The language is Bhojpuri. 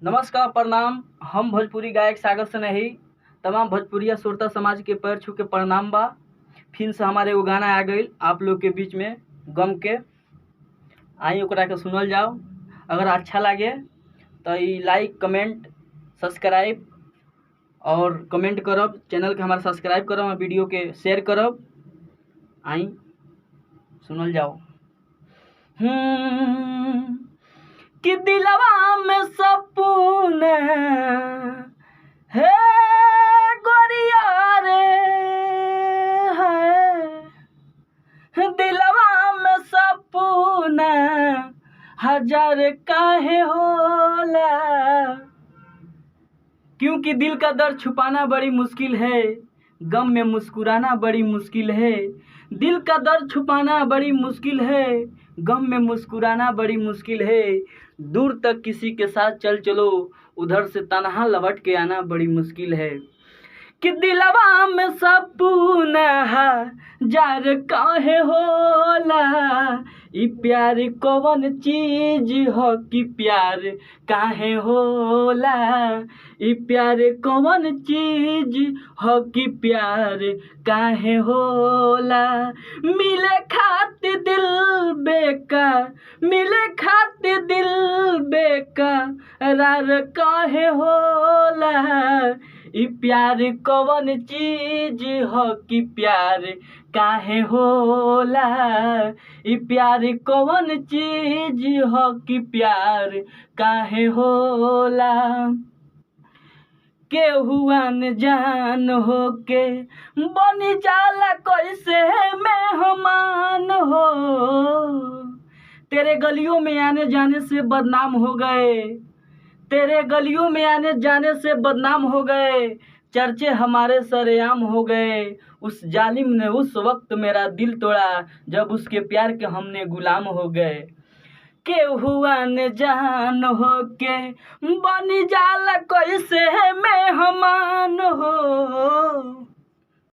नमस्कार, प्रणाम। हम भोजपुरी गायक सागर सनेही तमाम भोजपुरिया श्रोता समाज के पैर छू के प्रणाम बा। फिर से हमारे एगो गाना आ गई आप लोग के बीच में गम के। आई ओकरा के सुनल जाओ। अगर अच्छा लगे तो लाइक कमेंट सब्सक्राइब और कमेंट करब, चैनल के हमारा सब्सक्राइब करब और वीडियो के शेयर करब। आई सुनल जाओ। कि दिलवा में सपून है गोरिया रे, है दिलवा में सपून हजार काहे होला। क्योंकि दिल का दर्द छुपाना बड़ी मुश्किल है, गम में मुस्कुराना बड़ी मुश्किल है। दिल का दर्द छुपाना बड़ी मुश्किल है, गम में मुस्कुराना बड़ी मुश्किल है। दूर तक किसी के साथ चल चलो, उधर से तन्हा लौट के आना बड़ी मुश्किल है। कि दिलवा में सपून हजार काहे होला। ई प्यार कौन चीज हो कि प्यार काहे होला। ई प्यार कौन चीज हो कि प्यार काहे होला। मिले खातिर दिल बेकार, मिले खातिर दिल बेकार काहे होला। ई प्यार कौन चीज हो कि प्यार काहे होला। ई प्यार कौन चीज हो कि प्यार काहे होला। केहू अनजान होके बनी जाला कैसे मेहमान हो। तेरे गलियों में आने जाने से बदनाम हो गए, तेरे गलियों में आने जाने से बदनाम हो गए। चर्चे हमारे सरेआम हो गए। उस जालिम ने उस वक्त मेरा दिल तोड़ा, जब उसके प्यार के हमने गुलाम हो गए। केहू अनजान होके बनी जाला कैसे मेहमान हो।